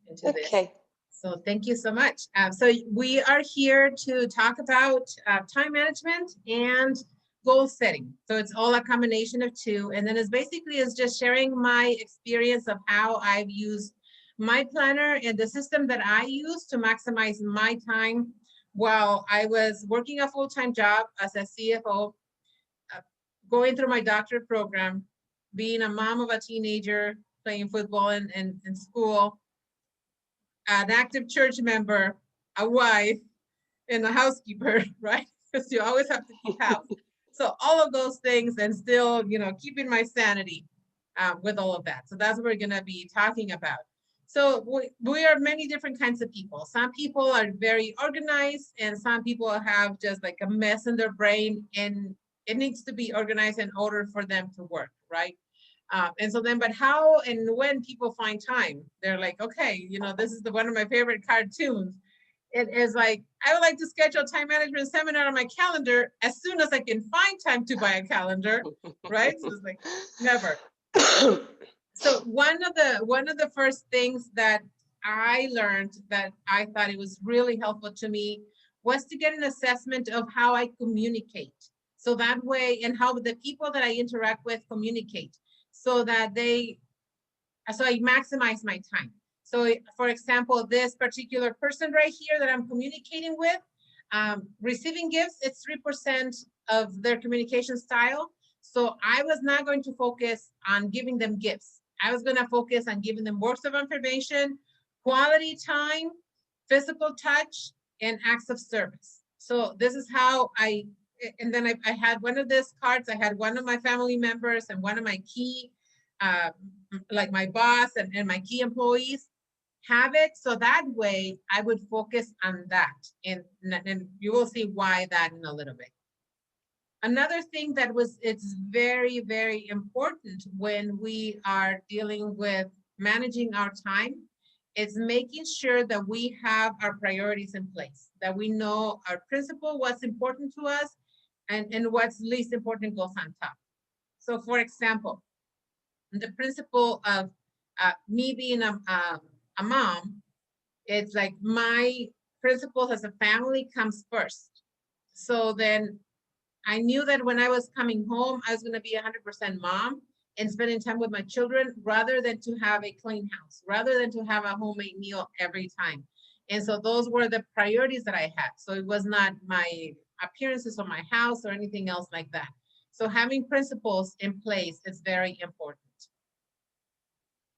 into this. Okay. So thank you so much. So we are here to talk about time management and goal setting. So it's all a combination of two. And then it's basically is just sharing my experience of how I've used my planner and the system that I use to maximize my time while I was working a full-time job as a CFO, going through my doctorate program, being a mom of a teenager, playing football in school, an active church member, a wife, and a housekeeper, right? Because you always have to keep house. So all of those things and still, keeping my sanity with all of that. So that's what we're going to be talking about. So we are many different kinds of people. Some people are very organized and some people have just like a mess in their brain and it needs to be organized in order for them to work, right? And so then, but how and when people find time, they're like, okay, this is one of my favorite cartoons. It is like, I would like to schedule a time management seminar on my calendar as soon as I can find time to buy a calendar, right? So it's like, never. So one of the first things that I learned that I thought it was really helpful to me was to get an assessment of how I communicate. So that way, and how the people that I interact with communicate so that so I maximize my time. So for example, this particular person right here that I'm communicating with, receiving gifts, it's 3% of their communication style. So I was not going to focus on giving them gifts. I was going to focus on giving them works of information, quality time, physical touch, and acts of service. So this is how and then I had one of these cards. I had one of my family members and one of my key, like my boss and my key employees have it. So that way I would focus on that. And you will see why that in a little bit. Another thing it's very, very important when we are dealing with managing our time is making sure that we have our priorities in place, that we know our principle, what's important to us, and what's least important goes on top. So for example, the principle of me being a mom, it's like my principles as a family comes first. So then I knew that when I was coming home, I was going to be 100% mom and spending time with my children rather than to have a clean house, rather than to have a homemade meal every time. And so those were the priorities that I had. So it was not my appearances of my house or anything else like that. So having principles in place is very important.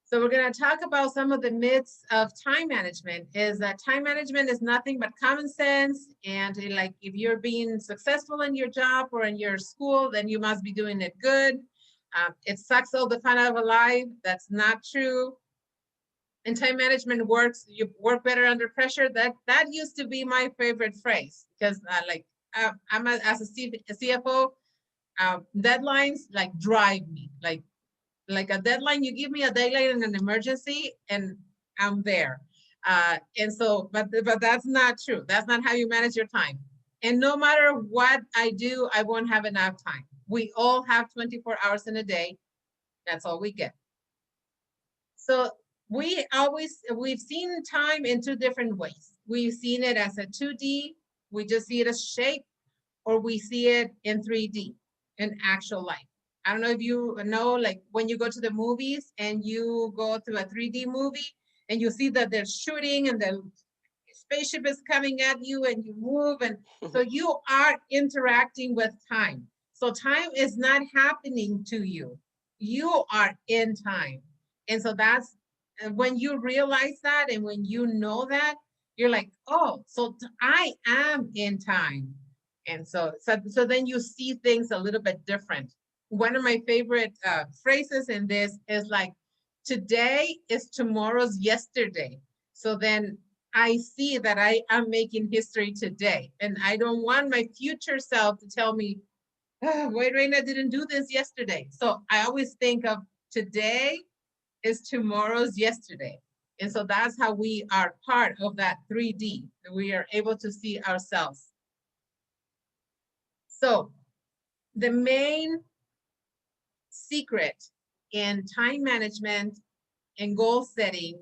So we're going to talk about some of the myths of time management. Is that time management is nothing but common sense, and like if you're being successful in your job or in your school, then you must be doing it good. It sucks all the fun out of life. That's not true. And time management works. You work better under pressure. That used to be my favorite phrase because as a CFO, deadlines like drive me like a deadline. You give me a deadline in an emergency and I'm there. And so, but that's not true. That's not how you manage your time. And no matter what I do, I won't have enough time. We all have 24 hours in a day. That's all we get. So we've seen time in two different ways. We've seen it as a 2D, we just see it as shape, or we see it in 3D, in actual life. I don't know if you know, like when you go to the movies and you go to a 3D movie and you see that they're shooting and the spaceship is coming at you and you move. And so you are interacting with time. So time is not happening to you. You are in time. And so that's when you realize that and when you know that, you're like, oh, so I am in time. And so then you see things a little bit different. One of my favorite phrases in this is like, today is tomorrow's yesterday. So then I see that I am making history today. And I don't want my future self to tell me, wait, Reyna didn't do this yesterday. So I always think of today is tomorrow's yesterday. And so that's how we are part of that 3D. We are able to see ourselves. So the main secret in time management and goal setting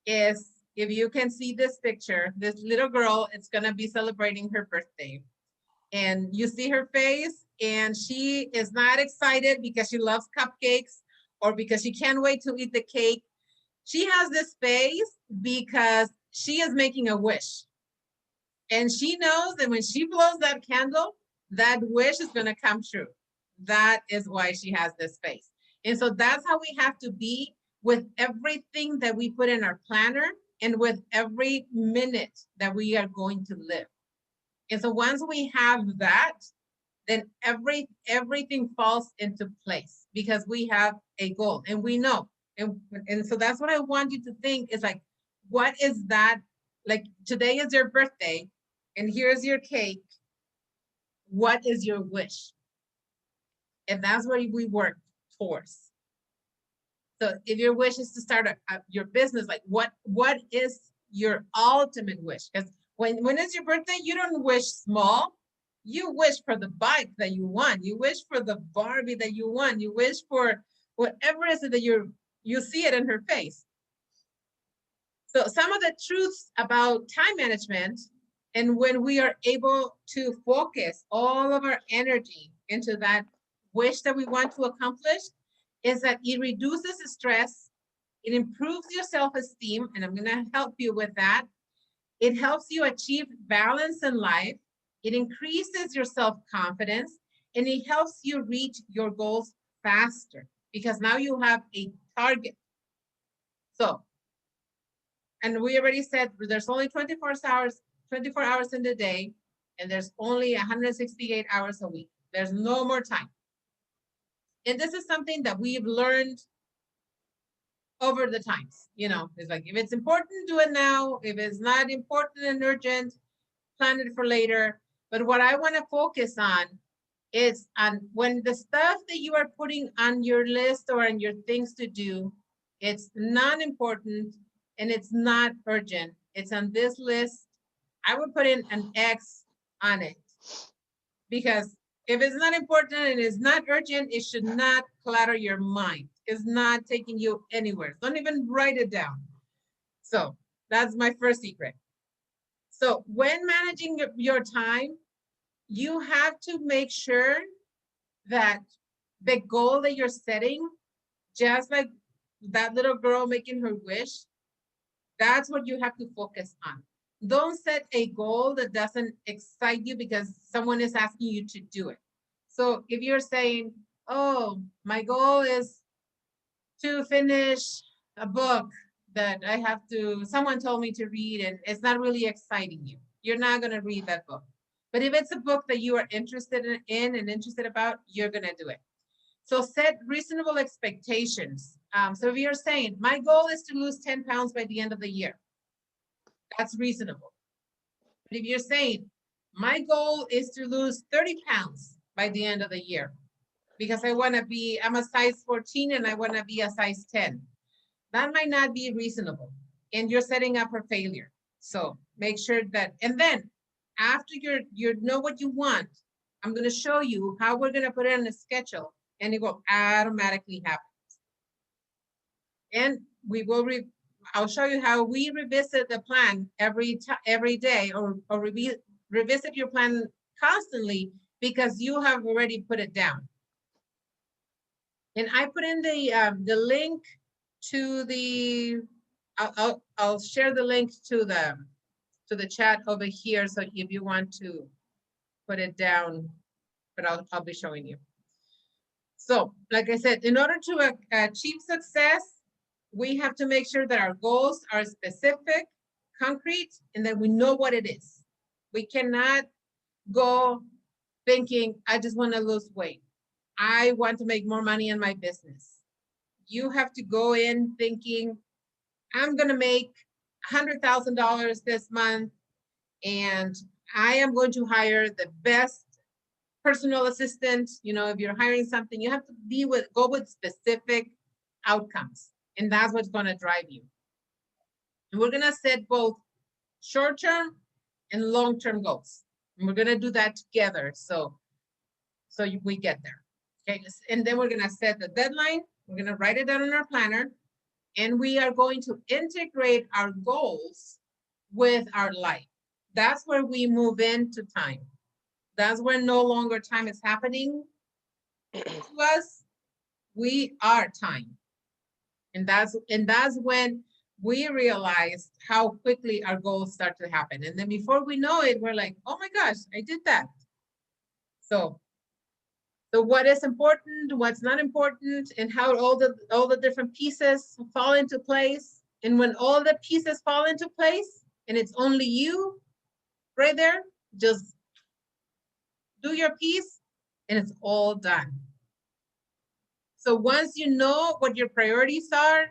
is, if you can see this picture, this little girl is gonna be celebrating her birthday. And you see her face, and she is not excited because she loves cupcakes or because she can't wait to eat the cake. She has this face because she is making a wish. And she knows that when she blows that candle, that wish is going to come true. That is why she has this face. And so that's how we have to be with everything that we put in our planner and with every minute that we are going to live. And so once we have that, then everything falls into place because we have a goal and we know. And so that's what I want you to think is like, what is that? Like today is your birthday and here's your cake. What is your wish? And that's what we work towards. So if your wish is to start your business, like what is your ultimate wish? Because when it's your birthday, you don't wish small. You wish for the bike that you want. You wish for the Barbie that you want. You wish for whatever it is that you see it in her face. So some of the truths about time management, and when we are able to focus all of our energy into that wish that we want to accomplish, is that it reduces the stress, it improves your self-esteem, and I'm gonna help you with that. It helps you achieve balance in life, it increases your self-confidence, and it helps you reach your goals faster because now you have a target. So, and we already said there's only 24 hours in the day, and there's only 168 hours a week. There's no more time. And this is something that we've learned over the times. You know, it's like, if it's important, do it now. If it's not important and urgent, plan it for later. But what I want to focus on is on when the stuff that you are putting on your list or on your things to do, it's non-important and it's not urgent. It's on this list. I would put in an X on it because if it's not important and it's not urgent, it should not clutter your mind. It's not taking you anywhere. Don't even write it down. So that's my first secret. So when managing your time, you have to make sure that the goal that you're setting, just like that little girl making her wish, that's what you have to focus on. Don't set a goal that doesn't excite you because someone is asking you to do it. So if you're saying, oh, my goal is to finish a book that someone told me to read, and it's not really exciting you, you're not going to read that book. But if it's a book that you are interested in and interested about, you're going to do it. So set reasonable expectations. So if you're saying, my goal is to lose 10 pounds by the end of the year, that's reasonable. But if you're saying, my goal is to lose 30 pounds by the end of the year, because I'm a size 14 and I want to be a size 10, that might not be reasonable. And you're setting up for failure. So make sure that, and then after you know what you want, I'm going to show you how we're going to put it on a schedule, and it will automatically happen. And I'll show you how we revisit the plan every day, or revisit your plan constantly because you have already put it down. And I put in the link to I'll share the link to the chat over here. So if you want to put it down, but I'll be showing you. So like I said, in order to achieve success, we have to make sure that our goals are specific, concrete, and that we know what it is. We cannot go thinking, I just want to lose weight. I want to make more money in my business. You have to go in thinking, I'm going to make $100,000 this month, and I am going to hire the best personal assistant. You know, if you're hiring something, you have to go with specific outcomes, and that's what's going to drive you. And we're going to set both short-term and long-term goals, and we're going to do that together so we get there. Okay, and then we're going to set the deadline. We're going to write it down in our planner. And we are going to integrate our goals with our life. That's where we move into time. That's where no longer time is happening to us. We are time. And that's when we realize how quickly our goals start to happen. And then before we know it, we're like, oh my gosh, I did that. So what is important, what's not important, and how all the different pieces fall into place. And when all the pieces fall into place and it's only you right there, just do your piece and it's all done. So once you know what your priorities are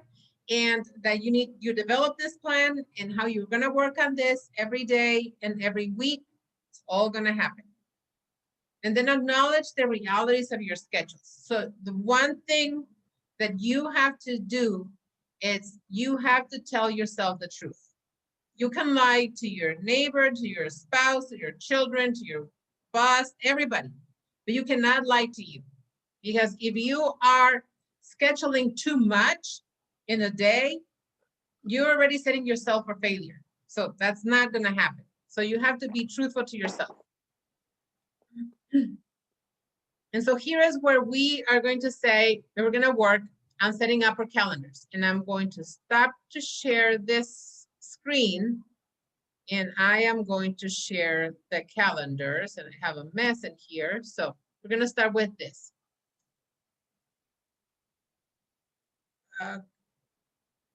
and that you develop this plan and how you're going to work on this every day and every week, it's all going to happen. And then acknowledge the realities of your schedules. So the one thing that you have to do is you have to tell yourself the truth. You can lie to your neighbor, to your spouse, to your children, to your boss, everybody, but you cannot lie to you. Because if you are scheduling too much in a day, you're already setting yourself for failure. So that's not going to happen. So you have to be truthful to yourself. And so here is where we are going to say that we're going to work on setting up our calendars. And I'm going to stop to share this screen. And I am going to share the calendars, and I have a mess in here. So we're going to start with this.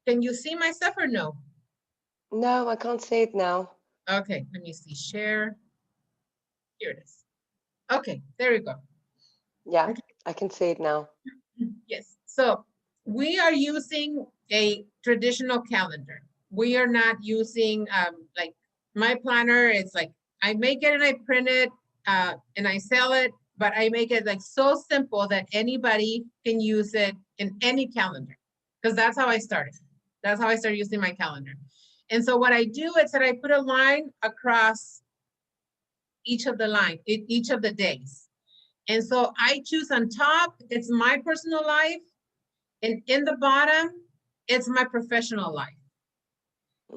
Can you see my stuff or no? No, I can't see it now. Okay, let me see, share. Here it is. Okay, there we go. Yeah, Okay. I can see it now. Yes, so we are using a traditional calendar. We are not using like my planner. It's like I make it and I print it and I sell it, but I make it like so simple that anybody can use it in any calendar, because that's how I started. That's how I started using my calendar. And so what I do is that I put a line across each of the days. And so I choose on top, it's my personal life. And in the bottom, it's my professional life.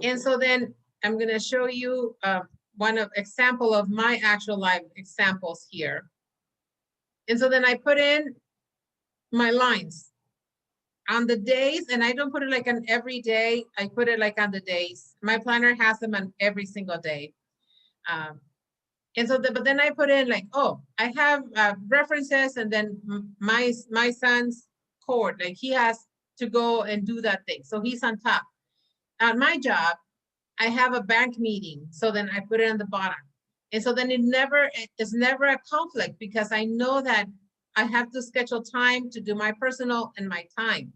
And so then I'm going to show you one example of my actual life examples here. And so then I put in my lines on the days, and I don't put it like on every day. I put it like on the days. My planner has them on every single day. And so, but then I put in like, oh, I have references, and then my son's court, like he has to go and do that thing. So he's on top. On my job, I have a bank meeting. So then I put it on the bottom. And so then it's never a conflict, because I know that I have to schedule time to do my personal and my time.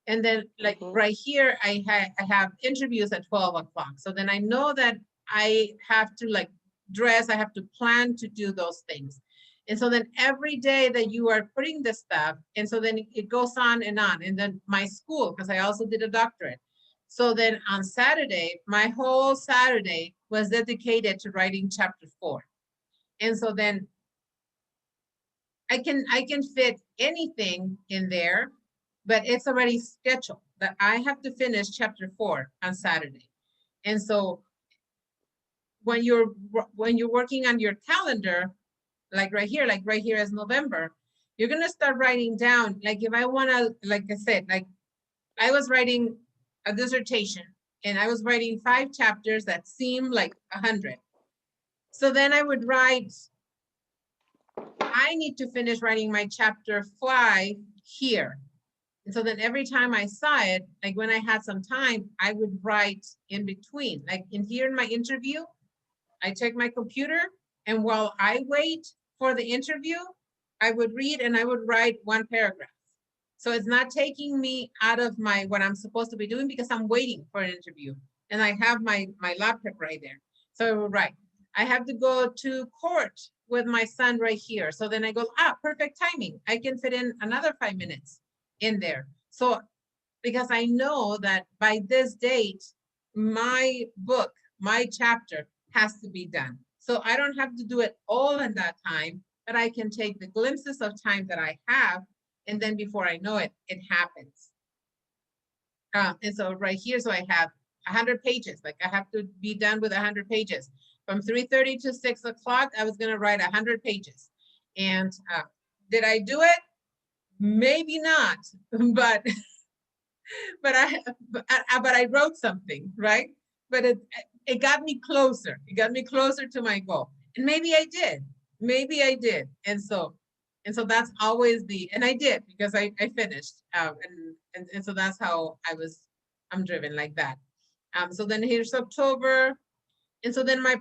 And then like right here, I have interviews at 12 o'clock. So then I know that I have to like dress, I have to plan to do those things. And so then every day that you are putting this stuff, and so then it goes on. And then my school, because I also did a doctorate. So then on Saturday, my whole Saturday was dedicated to writing chapter 4. And so then I can fit anything in there, but it's already scheduled that I have to finish chapter 4 on Saturday. And so when you're working on your calendar, like right here is November, you're gonna start writing down, like if I wanna, like I said, like I was writing a dissertation and I was writing 5 chapters that seemed like 100. So then I would write, I need to finish writing my chapter 5 here. And so then every time I saw it, like when I had some time, I would write in between. Like in here in my interview, I check my computer, and while I wait for the interview, I would read and I would write 1 paragraph. So it's not taking me out of what I'm supposed to be doing, because I'm waiting for an interview and I have my laptop right there. So I would write, I have to go to court with my son right here. So then I go, perfect timing. I can fit in another 5 minutes in there. So because I know that by this date, my book, my chapter has to be done. So I don't have to do it all in that time, but I can take the glimpses of time that I have. And then before I know it, it happens. And so right here, so I have 100 pages. Like I have to be done with 100 pages. From 3:30 to 6 o'clock, I was gonna write 100 pages. And did I do it? Maybe not, but I wrote something, right? But it got me closer. It got me closer to my goal. And maybe I did. Maybe I did. And so that's always and I did, because I finished. And so that's how I'm driven like that. So then here's October. And so then my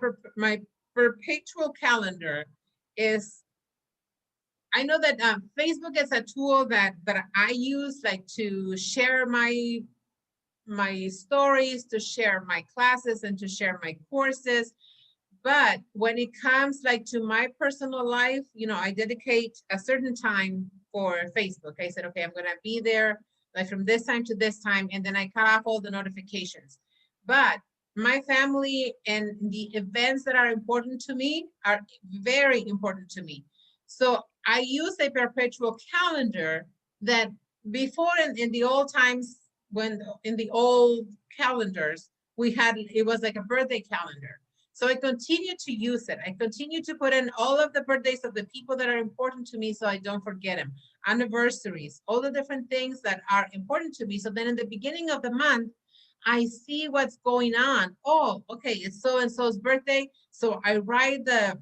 perpetual calendar is, I know that Facebook is a tool that I use, like to share my stories, to share my classes, and to share my courses. But when it comes like to my personal life, I dedicate a certain time for Facebook. I said, okay, I'm gonna be there like from this time to this time, and then I cut off all the notifications. But my family and the events that are important to me are very important to me. So I use a perpetual calendar that before in the old times, when in the old calendars, it was like a birthday calendar. So I continue to use it. I continue to put in all of the birthdays of the people that are important to me so I don't forget them. Anniversaries, all the different things that are important to me. So then in the beginning of the month, I see what's going on. Oh, okay, it's so-and-so's birthday. So I write the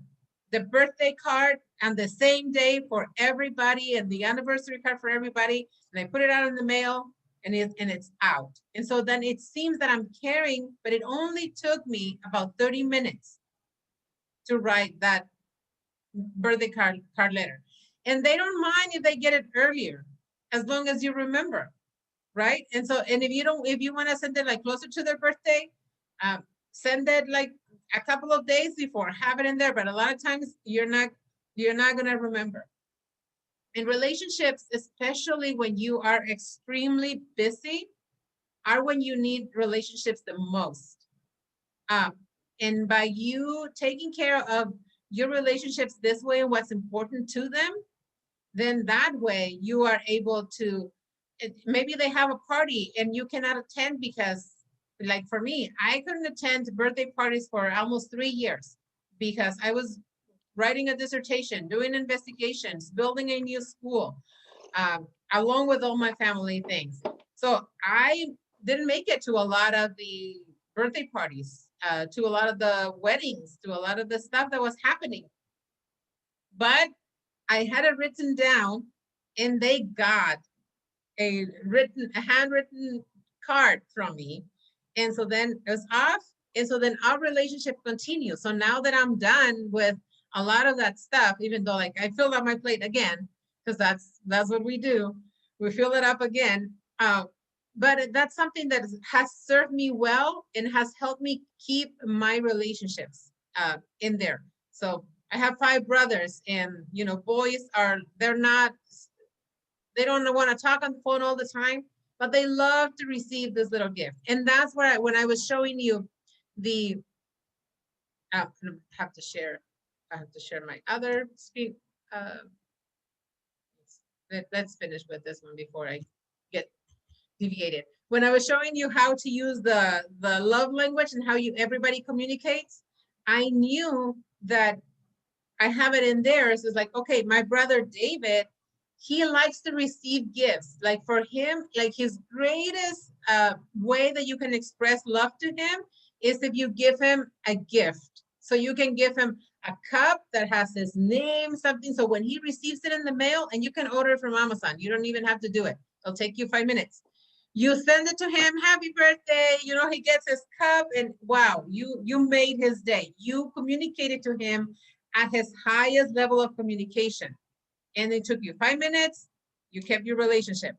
birthday card on the same day for everybody, and the anniversary card for everybody. And I put it out in the mail, and it's out. And so then it seems that I'm caring, but it only took me about 30 minutes to write that birthday card letter. And they don't mind if they get it earlier, as long as you remember, right? And so, and if you want to send it like closer to their birthday, send it like a couple of days before, have it in there. But a lot of times you're not going to remember. In relationships, especially when you are extremely busy, are when you need relationships the most. And by you taking care of your relationships this way and what's important to them, then that way you are able to, maybe they have a party and you cannot attend because, like for me, I couldn't attend birthday parties for almost 3 years because I was writing a dissertation, doing investigations, building a new school, along with all my family things. So I didn't make it to a lot of the birthday parties, to a lot of the weddings, to a lot of the stuff that was happening. But I had it written down, and they got a handwritten card from me. And so then it was off. And so then our relationship continues. So now that I'm done with a lot of that stuff, even though like I filled up my plate again, because that's what we do. We fill it up again. But that's something that has served me well and has helped me keep my relationships in there. So I have 5 brothers, and boys they don't want to talk on the phone all the time, but they love to receive this little gift. And that's where when I was showing you I have to share my other screen. Let's finish with this one before I get deviated. When I was showing you how to use the love language and how everybody communicates, I knew that I have it in there. So it's like, okay, my brother David, he likes to receive gifts. Like for him, like his greatest way that you can express love to him is if you give him a gift. So you can give him a cup that has his name, something. So when he receives it in the mail, and you can order it from Amazon, you don't even have to do it. It'll take you 5 minutes. You send it to him, happy birthday, he gets his cup, and wow, you made his day. You communicated to him at his highest level of communication. And it took you 5 minutes, you kept your relationship.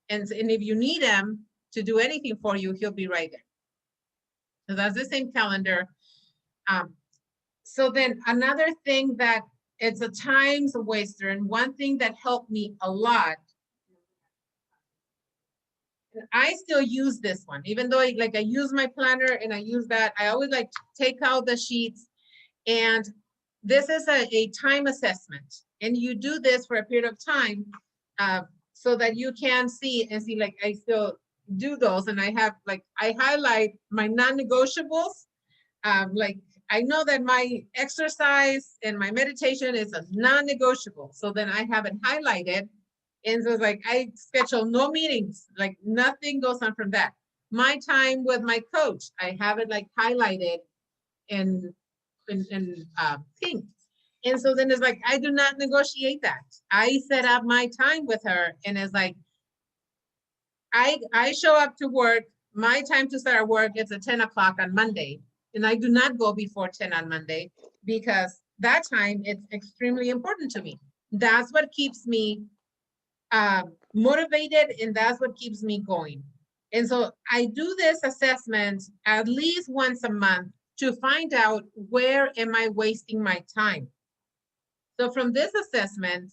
And if you need him to do anything for you, he'll be right there. So that's the same calendar. So then another thing that it's a times waster, and one thing that helped me a lot, I still use this one, even though I use my planner and I use that, I always like take out the sheets. And this is a time assessment. And you do this for a period of time so that you can see like I still do those, and I have like, I highlight my non-negotiables. Like I know that my exercise and my meditation is a non-negotiable. So then I have it highlighted. And so it's like, I schedule no meetings, like nothing goes on from that. My time with my coach, I have it like highlighted in pink. And so then it's like, I do not negotiate that. I set up my time with her, and it's like, I show up to work, my time to start work is at 10 o'clock on Monday. And I do not go before 10 on Monday, because that time it's extremely important to me. That's what keeps me motivated, and that's what keeps me going. And so I do this assessment at least once a month to find out where am I wasting my time. So from this assessment,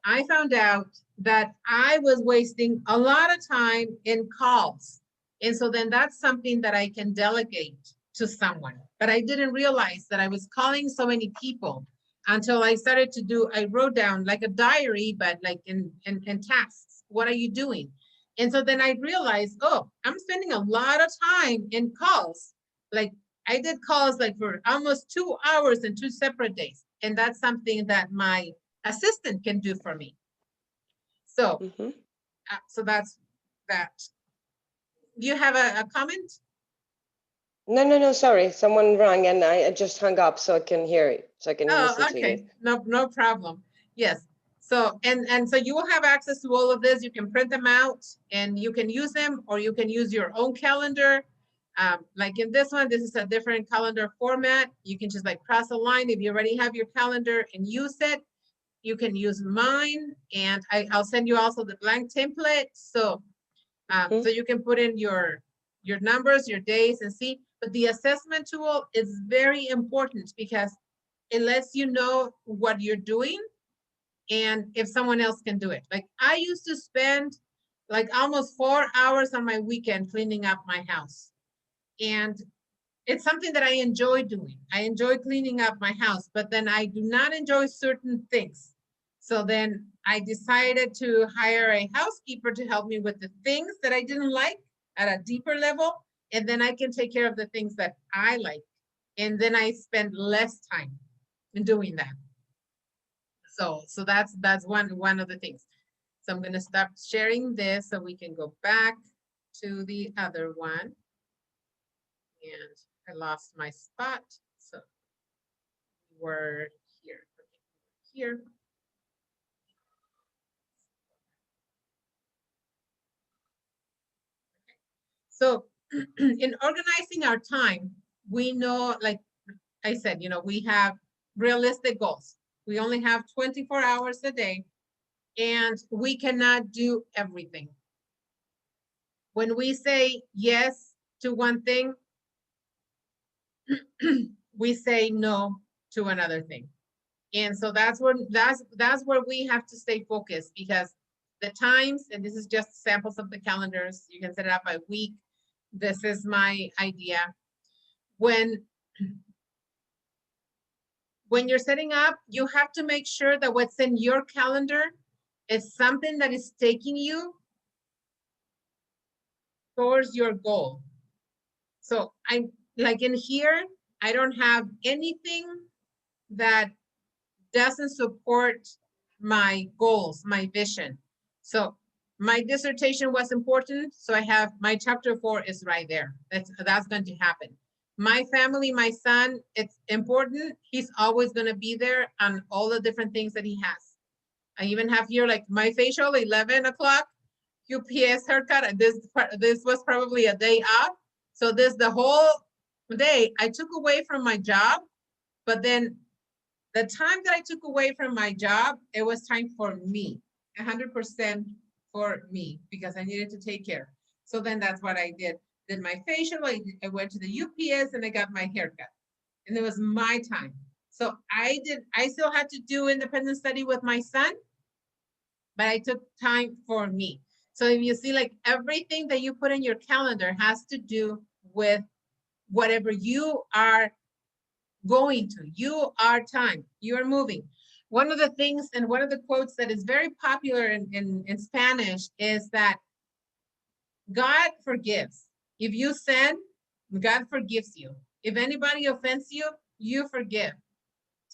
I found out that I was wasting a lot of time in calls. And so then that's something that I can delegate to someone. But I didn't realize that I was calling so many people until I started to do, I wrote down like a diary, but like in tasks. What are you doing? And so then I realized, oh, I'm spending a lot of time in calls. Like I did calls like for almost 2 hours in 2 separate days. And that's something that my assistant can do for me. So, so that's that. Do you have a comment? No, sorry. Someone rang and I just hung up so I can hear it, so I can listen to you. No problem. Yes. So, and so you will have access to all of this. You can print them out and you can use them, or you can use your own calendar. Like in this one, this is a different calendar format. You can just like cross a line. If you already have your calendar and use it, you can use mine, and I'll send you also the blank template. So, so you can put in your numbers, your days, and see. But the assessment tool is very important because it lets you know what you're doing and if someone else can do it. Like I used to spend like almost 4 hours on my weekend cleaning up my house. And it's something that I enjoy doing. I enjoy cleaning up my house, but then I do not enjoy certain things. So then I decided to hire a housekeeper to help me with the things that I didn't like at a deeper level. And then I can take care of the things that I like. And then I spend less time in doing that. So that's one of the things. So I'm going to stop sharing this so we can go back to the other one. And I lost my spot. So we're here. Here. So in organizing our time, we know, like I said, you know, we have realistic goals. We only have 24 hours a day, and we cannot do everything. When we say yes to one thing, we say no to another thing. And so that's where we have to stay focused, because the times, and this is just samples of the calendars, you can set it up by week. This is my idea. When you're setting up, you have to make sure that what's in your calendar is something that is taking you towards your goal. So I, like in here, I don't have anything that doesn't support my goals, my vision. So my dissertation was important. So I have my chapter 4 is right there. That's going to happen. My family, my son, it's important. He's always going to be there on all the different things that he has. I even have here like my facial, 11 o'clock, UPS haircut. This was probably a day off. So the whole day I took away from my job, but then the time that I took away from my job, it was time for me, 100% for me, because I needed to take care. So then that's what I did. Did my facial, I went to the UPS and I got my haircut. And it was my time. So I still had to do independent study with my son, but I took time for me. So if you see, like everything that you put in your calendar has to do with whatever you are going to. You are time. You are moving. One of the things, and one of the quotes that is very popular in Spanish is that God forgives. If you sin, God forgives you. If anybody offends you, you forgive.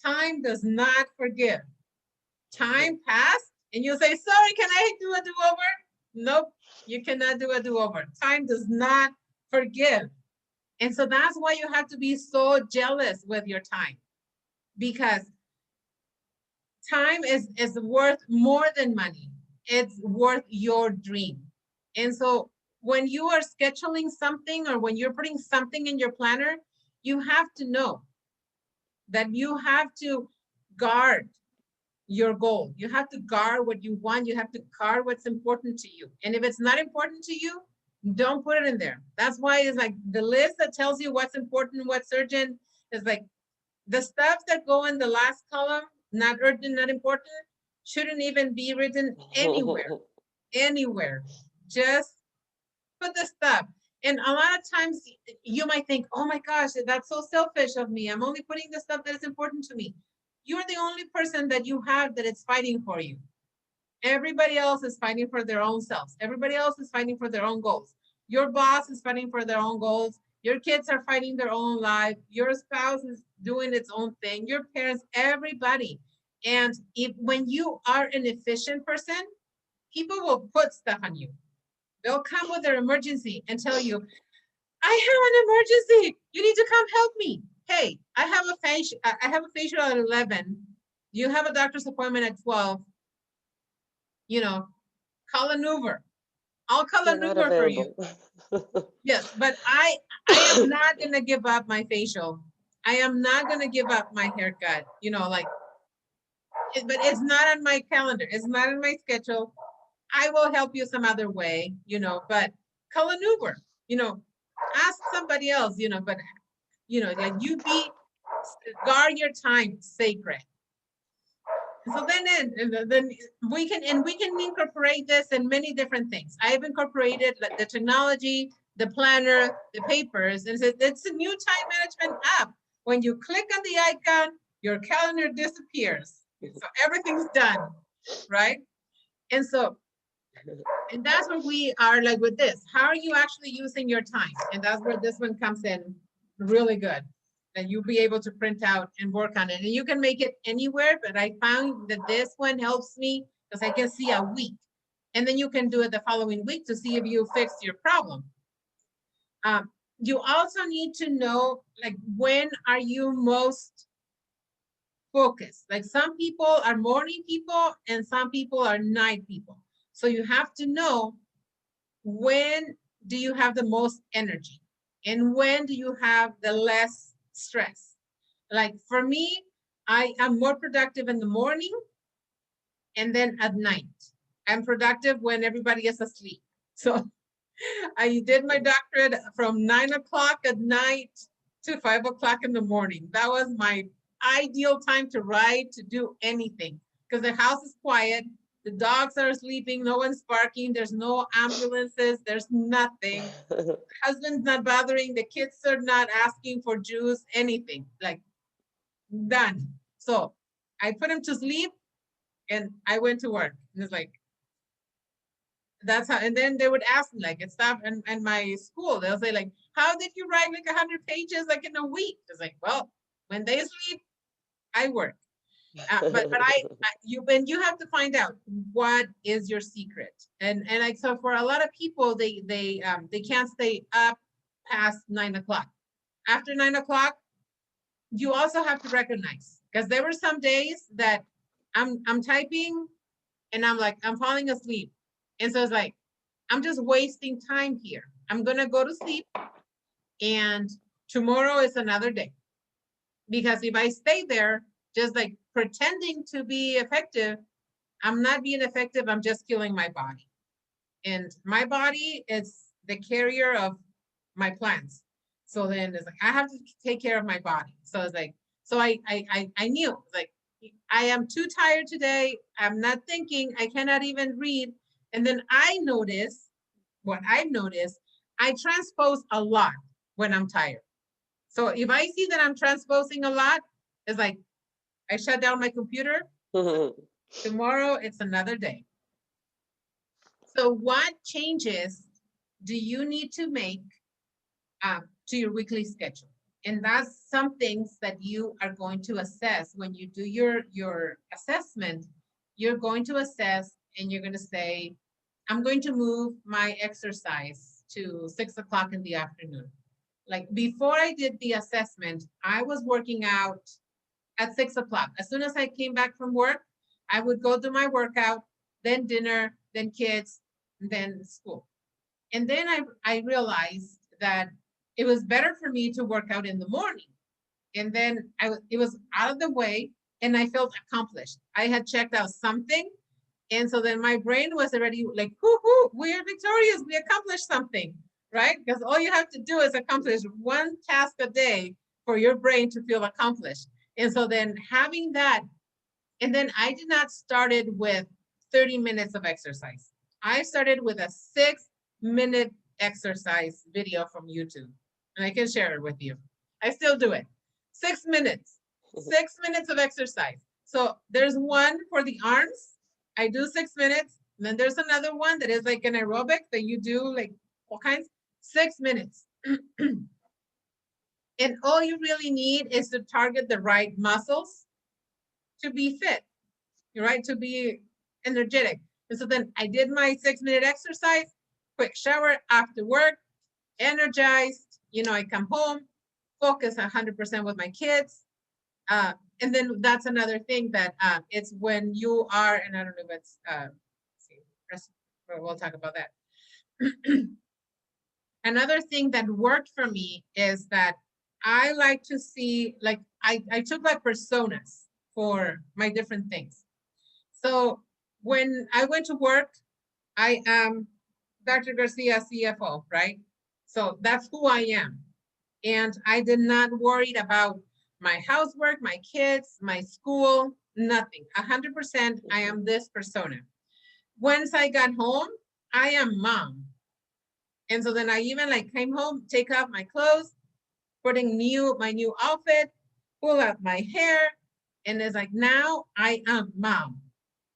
Time does not forgive. Time passed and you say, sorry, can I do a do-over? Nope, you cannot do a do-over. Time does not forgive. And so that's why you have to be so jealous with your time, because time is worth more than money. It's worth your dream. And so when you are scheduling something or when you're putting something in your planner, you have to know that you have to guard your goal. You have to guard what you want. You have to guard what's important to you. And if it's not important to you, don't put it in there. That's why it's like the list that tells you what's important, what's urgent, is like the stuff that go in the last column, not urgent, not important, shouldn't even be written anywhere, anywhere. Just put the stuff. And a lot of times you might think, oh my gosh, that's so selfish of me. I'm only putting the stuff that is important to me. You're the only person that you have that is fighting for you. Everybody else is fighting for their own selves. Everybody else is fighting for their own goals. Your boss is fighting for their own goals. Your kids are fighting their own life. Your spouse is doing its own thing. Your parents, everybody. And if when you are an efficient person, people will put stuff on you. They'll come with their emergency and tell you, I have an emergency. You need to come help me. Hey, I have a facial at 11. You have a doctor's appointment at 12. You know, call an Uber. I'll call an Uber for you. Yes, but I am not gonna give up my facial. I am not gonna give up my haircut. You know, like, but it's not on my calendar. It's not in my schedule. I will help you some other way. You know, but call an Uber. You know, ask somebody else. You know, but you know, like you guard your time sacred. So then we can incorporate this in many different things. I've incorporated like the technology, the planner, the papers, and it's a new time management app. When you click on the icon, your calendar disappears. So everything's done, right? And so, and that's where we are like with this. How are you actually using your time? And that's where this one comes in really good. And you'll be able to print out and work on it. And you can make it anywhere, but I found that this one helps me because I can see a week. And then you can do it the following week to see if you fixed your problem. You also need to know, like, when are you most focused? Like some people are morning people and some people are night people. So you have to know, when do you have the most energy and when do you have the less stress? Like for me, I am more productive in the morning and then at night. I'm productive when everybody is asleep. So I did my doctorate from 9 o'clock at night to 5 o'clock in the morning. That was my ideal time to write, to do anything, because the house is quiet. The dogs are sleeping. No one's barking. There's no ambulances. There's nothing. The husband's not bothering. The kids are not asking for juice, anything. Like, done. So I put him to sleep and I went to work. And it's like, that's how, and then they would ask me like, it's stuff and my school, they'll say like, how did you write like 100 pages like in a week? It's like, well, when they sleep, I work. But you have to find out what is your secret. And like, so for a lot of people, they can't stay up past 9 o'clock. After 9 o'clock, you also have to recognize, because there were some days that I'm typing and I'm like, I'm falling asleep. And so it's like, I'm just wasting time here. I'm gonna go to sleep and tomorrow is another day. Because if I stay there, just like pretending to be effective, I'm not being effective, I'm just killing my body. And my body is the carrier of my plans. So then it's like, I have to take care of my body. So it's like, so I knew, like, I am too tired today. I'm not thinking, I cannot even read. And then I notice, what I've noticed, I transpose a lot when I'm tired. So if I see that I'm transposing a lot, it's like, I shut down my computer. Tomorrow, it's another day. So what changes do you need to make to your weekly schedule? And that's some things that you are going to assess when you do your assessment. You're going to assess and you're going to say, I'm going to move my exercise to 6 o'clock in the afternoon. Like before I did the assessment, I was working out at 6 o'clock. As soon as I came back from work, I would go do my workout, then dinner, then kids, then school. And then I realized that it was better for me to work out in the morning. And then it was out of the way and I felt accomplished. I had checked out something. And so then my brain was already like, hoo, we are victorious. We accomplished something, right? Because all you have to do is accomplish one task a day for your brain to feel accomplished. And so then having that, and then I did not started with 30 minutes of exercise. I started with a 6-minute exercise video from YouTube. And I can share it with you. I still do it. 6 minutes, 6 minutes of exercise. So there's one for the arms. I do 6 minutes. And then there's another one that is like an aerobic that you do like all kinds, 6 minutes. And all you really need is to target the right muscles to be fit, right? To be energetic. And so then I did my 6-minute exercise, quick shower after work, energized, I come home, focus 100% with my kids. And then that's another thing that it's when you are, and I don't know if it's, we'll talk about that. Another thing that worked for me is that I like to see, like, I took like personas for my different things. So when I went to work, I am Dr. Garcia, CFO, right? So that's who I am. And I did not worry about my housework, my kids, my school, nothing. 100% I am this persona. Once I got home, I am mom. And so then I even like came home, take off my clothes, putting my new outfit, pull out my hair, and it's like, now I am mom,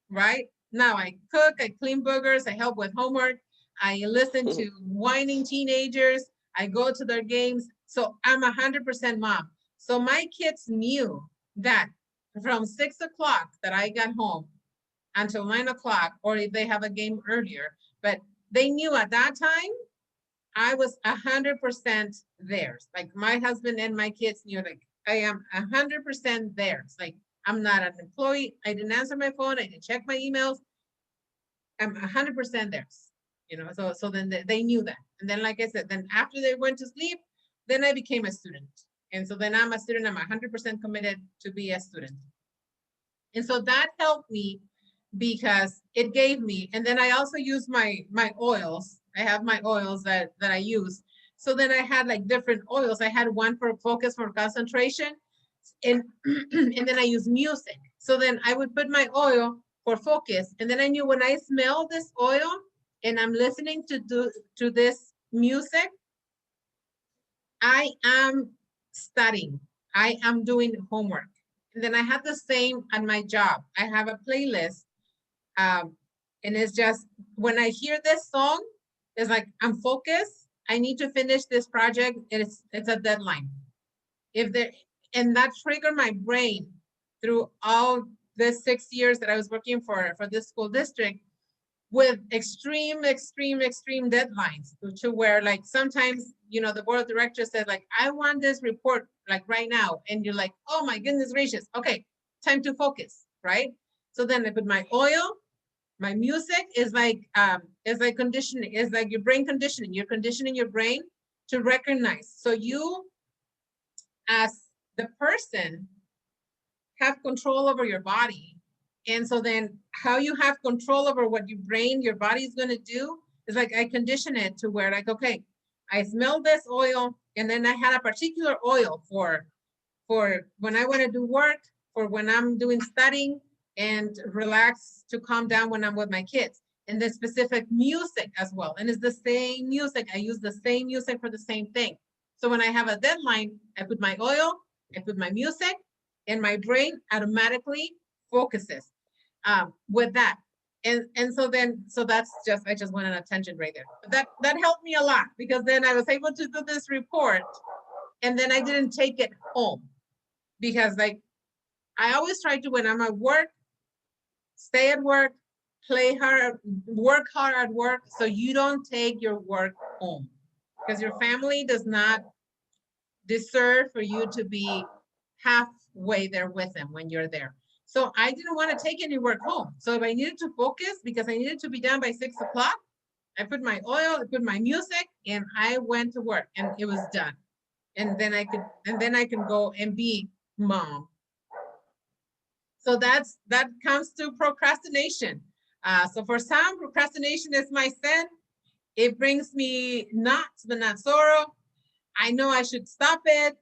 right? Now I cook, I clean boogers, I help with homework, I listen to whining teenagers, I go to their games. So I'm 100% mom. So my kids knew that from 6 o'clock that I got home until 9 o'clock, or if they have a game earlier, but they knew at that time, I was 100% theirs. Like my husband and my kids knew, like I am 100% theirs. Like I'm not an employee. I didn't answer my phone. I didn't check my emails. I'm 100% theirs. So then they knew that. And then, like I said, then after they went to sleep, then I became a student. And so then I'm a student. I'm 100% committed to be a student. And so that helped me because it gave me, and then I also use my oils. I have my oils that I use. So then I had like different oils. I had one for focus, for concentration, and and then I use music. So then I would put my oil for focus, and then I knew when I smell this oil and I'm listening to this music, I am studying. I am doing homework. And then I have the same at my job. I have a playlist. And it's just, when I hear this song, it's like, I'm focused. I need to finish this project. It's a deadline. And that triggered my brain through all the 6 years that I was working for this school district with extreme deadlines to where like sometimes, the board of directors said like, I want this report like right now. And you're like, oh my goodness gracious. Okay, time to focus, right? So then I put my oil. My music is like conditioning, is like your brain conditioning. You're conditioning your brain to recognize. So you, as the person, have control over your body. And so then how you have control over what your body is going to do is like, I condition it to where like, okay, I smell this oil. And then I had a particular oil for when I want to do work, for when I'm doing studying, and relax to calm down when I'm with my kids. And the specific music as well. And it's the same music. I use the same music for the same thing. So when I have a deadline, I put my oil, I put my music, and my brain automatically focuses with that. And so that's just, I just went on a tangent right there. That helped me a lot, because then I was able to do this report, and then I didn't take it home, because like I always try to, when I'm at work, stay at work, play hard, work hard at work, so you don't take your work home, because your family does not deserve for you to be halfway there with them when you're there. So I didn't want to take any work home. So if I needed to focus, because I needed to be done by 6 o'clock, I put my oil, I put my music, and I went to work, and it was done. And then I can go and be mom. So that comes to procrastination. So for some, procrastination is my sin. It brings me knots, but not sorrow. I know I should stop it.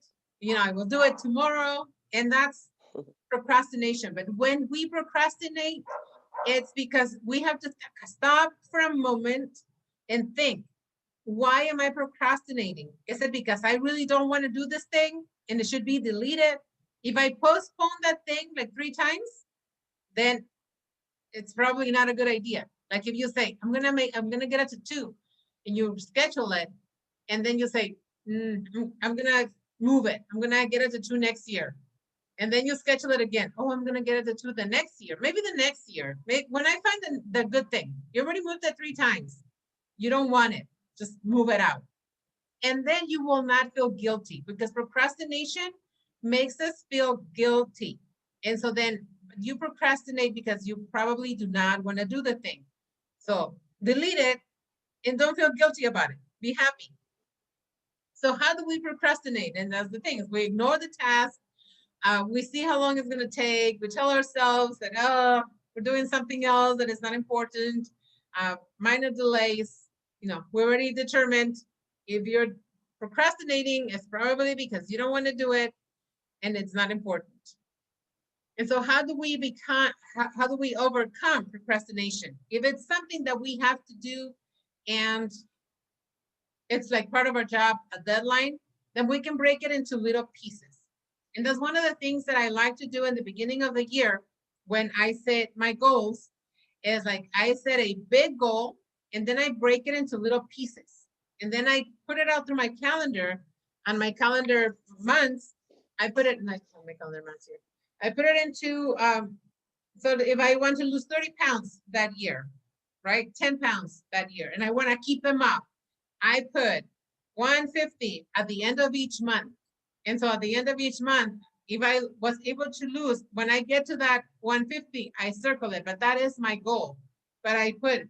I will do it tomorrow. And that's procrastination. But when we procrastinate, it's because we have to stop for a moment and think, why am I procrastinating? Is it because I really don't want to do this thing and it should be deleted? If I postpone that thing like 3 times, then it's probably not a good idea. Like if you say, I'm gonna get it to 2, and you schedule it, and then you say, I'm gonna move it. I'm gonna get it to 2 next year. And then you schedule it again. Oh, I'm gonna get it to 2 the next year. Maybe the next year. When I find the good thing, you already moved it 3 times. You don't want it. Just move it out. And then you will not feel guilty, because procrastination makes us feel guilty. And so then you procrastinate because you probably do not want to do the thing. So delete it and don't feel guilty about it. Be happy. So how do we procrastinate? And that's the thing, is we ignore the task. We see how long it's going to take. We tell ourselves that, oh, we're doing something else that is not important. Minor delays. We're already determined if you're procrastinating, it's probably because you don't want to do it and it's not important. And so how do we overcome procrastination? If it's something that we have to do and it's like part of our job, a deadline, then we can break it into little pieces. And that's one of the things that I like to do in the beginning of the year when I set my goals, is like I set a big goal and then I break it into little pieces. And then I put it out through my calendar. On my calendar months, I put it, my calendar months here. I put it into, so if I want to lose 30 pounds that year, right? 10 pounds that year, and I want to keep them up, I put 150 at the end of each month. And so at the end of each month, if I was able to lose, when I get to that 150, I circle it, but that is my goal. But I put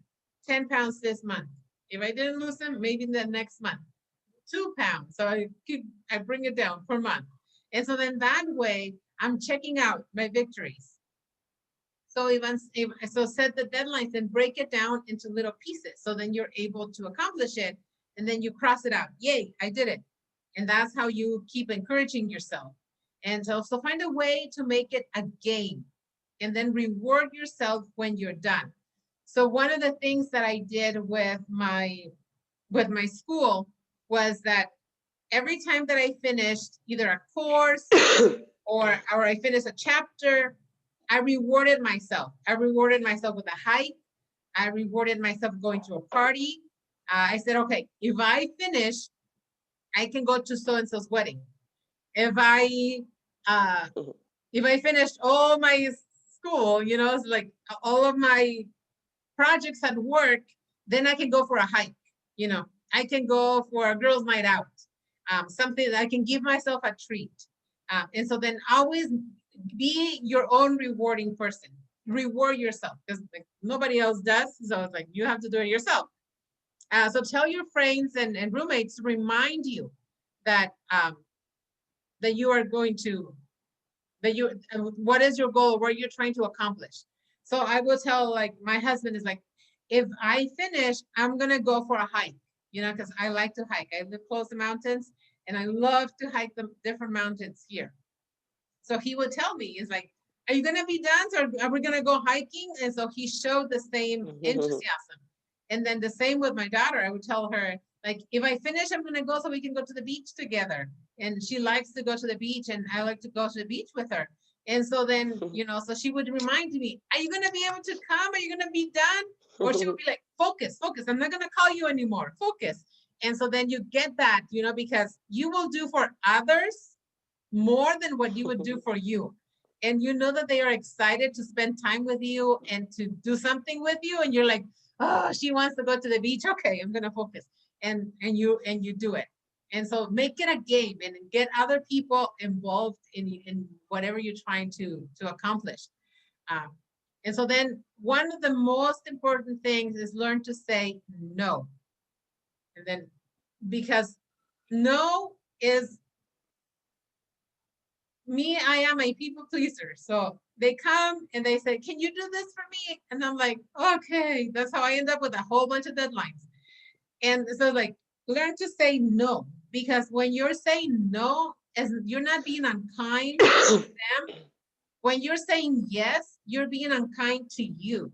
10 pounds this month. If I didn't lose them, maybe the next month, 2 pounds. So I bring it down per month. And so then that way I'm checking out my victories. So so set the deadlines and break it down into little pieces. So then you're able to accomplish it, and then you cross it out. Yay, I did it. And that's how you keep encouraging yourself. And so find a way to make it a game, and then reward yourself when you're done. So one of the things that I did with my school was that every time that I finished either a course or I finished a chapter, I rewarded myself. I rewarded myself with a hike. I rewarded myself going to a party. I said, okay, if I finish, I can go to so-and-so's wedding. If I finished all my school, it's like all of my projects at work, then I can go for a hike. I can go for a girls' night out. Something that I can give myself a treat. And so then always be your own rewarding person. Reward yourself, because like nobody else does. So it's like you have to do it yourself. So tell your friends and roommates to remind you that that you are going to, what is your goal, what you're trying to accomplish. So I will tell, like, my husband is like, if I finish, I'm gonna go for a hike, because I like to hike. I live close to mountains and I love to hike the different mountains here. So he would tell me, is like, are you gonna be done, or are we gonna go hiking? And so he showed the same enthusiasm. And then the same with my daughter. I would tell her, like, if I finish, I'm gonna go so we can go to the beach together. And she likes to go to the beach, and I like to go to the beach with her. And so then, you know, so she would remind me, are you going to be able to come? Are you going to be done? Or she would be like, focus, focus. I'm not going to call you anymore. Focus. And so then you get that, you know, because you will do for others more than what you would do for you. And you know that they are excited to spend time with you and to do something with you. And you're like, oh, she wants to go to the beach. Okay, I'm going to focus. And you do it. And so make it a game and get other people involved in whatever you're trying to accomplish. And so then one of the most important things is learn to say no. And then because no is me, I am a people pleaser. So they come and they say, can you do this for me? And I'm like, okay, that's how I end up with a whole bunch of deadlines. And so like, learn to say no, because when you're saying no, as you're not being unkind to them. When you're saying yes, you're being unkind to you.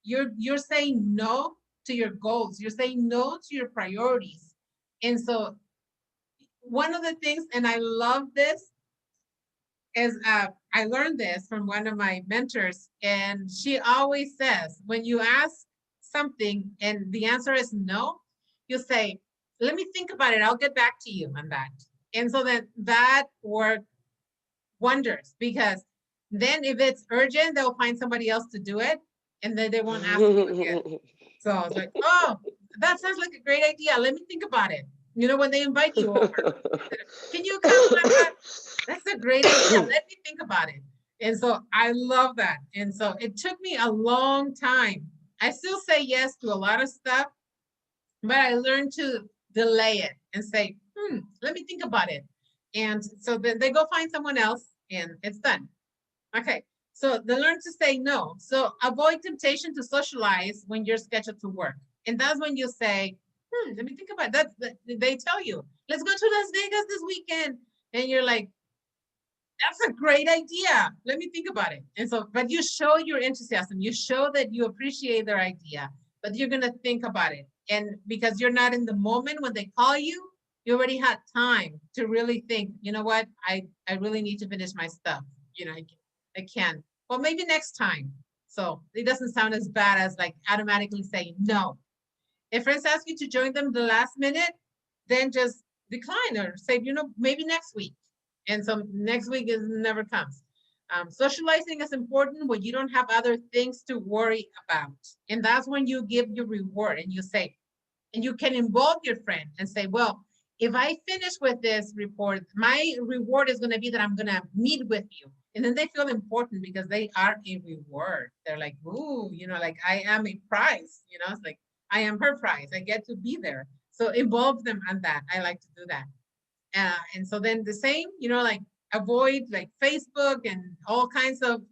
You're saying no to your goals. You're saying no to your priorities. And so one of the things, and I love this, is I learned this from one of my mentors, and she always says, when you ask something and the answer is no, you say, let me think about it. I'll get back to you on that. And so that worked wonders, because then if it's urgent, they'll find somebody else to do it, and then they won't ask you again. So I was like, oh, that sounds like a great idea. Let me think about it. You know, when they invite you over, can you come? That's a great idea. Let me think about it. And so I love that. And so it took me a long time. I still say yes to a lot of stuff, but I learned to delay it and say, let me think about it. And so then they go find someone else and it's done. Okay. So they learn to say no. So avoid temptation to socialize when you're scheduled to work. And that's when you say, let me think about that. They tell you, let's go to Las Vegas this weekend. And you're like, that's a great idea. Let me think about it. And so, but you show your enthusiasm. You show that you appreciate their idea, but you're going to think about it. And because you're not in the moment when they call you, you already had time to really think, you know what, I really need to finish my stuff. You know, I can. Well, maybe next time. So it doesn't sound as bad as like automatically saying no. If friends ask you to join them the last minute, then just decline or say, you know, maybe next week. And so next week is never comes. Socializing is important when you don't have other things to worry about. And that's when you give your reward and you say, and you can involve your friend and say, well, if I finish with this report, my reward is going to be that I'm going to meet with you. And then they feel important because they are a reward. They're like, ooh, you know, like I am a prize, you know, it's like, I am her prize. I get to be there. So involve them on that. I like to do that. And so then the same, you know, like avoid like Facebook and all kinds of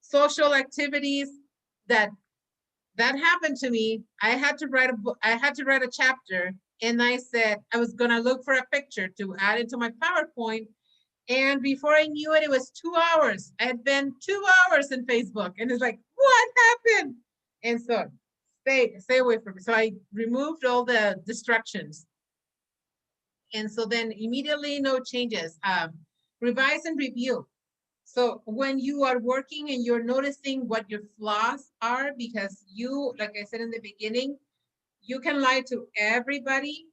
social activities that happened to me. I had to write a book. I had to write a chapter, and I said I was going to look for a picture to add into my PowerPoint. And before I knew it, it was 2 hours. I had been 2 hours in Facebook, and it's like, what happened? And so stay away from it. So I removed all the distractions. And so then immediately no changes. Revise and review. So when you are working and you're noticing what your flaws are, because you, like I said in the beginning, you can lie to everybody,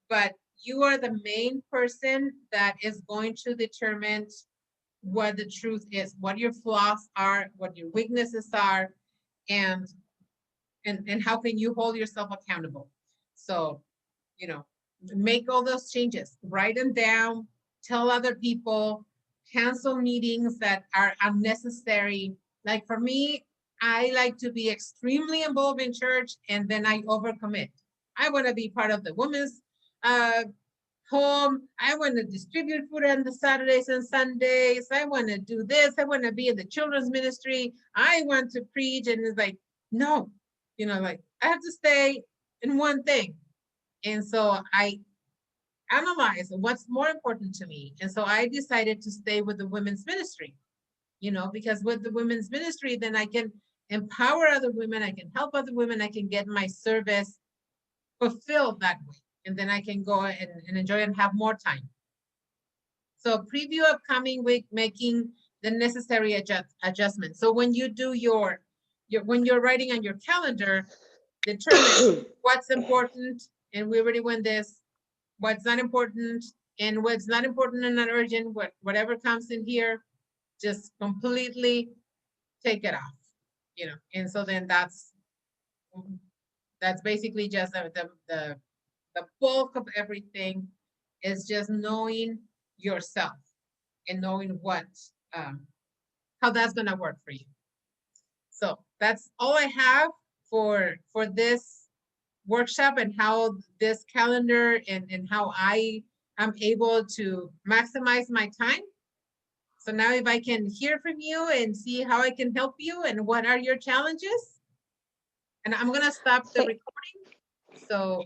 but you are the main person that is going to determine what the truth is, what your flaws are, what your weaknesses are, and how can you hold yourself accountable. So, you know, make all those changes, write them down, tell other people, cancel meetings that are unnecessary. Like for me, I like to be extremely involved in church and then I overcommit. I want to be part of the women's home. I want to distribute food on the Saturdays and Sundays. I want to do this. I want to be in the children's ministry. I want to preach. And it's like, no, you know, like I have to stay in one thing. And so I analyze what's more important to me. And so I decided to stay with the women's ministry, you know, because with the women's ministry, then I can empower other women. I can help other women. I can get my service fulfilled that way. And then I can go and enjoy and have more time. So preview upcoming week, making the necessary adjustment. So when you do when you're writing on your calendar, determine what's important, and we already went this, what's not important, and what's not important and not urgent, whatever comes in here, just completely take it off, you know. And so then that's basically just the bulk of everything is just knowing yourself and knowing what how that's gonna work for you. So that's all I have for this workshop, and how this calendar and how I am able to maximize my time. So now if I can hear from you and see how I can help you and what are your challenges. And I'm gonna stop the recording. So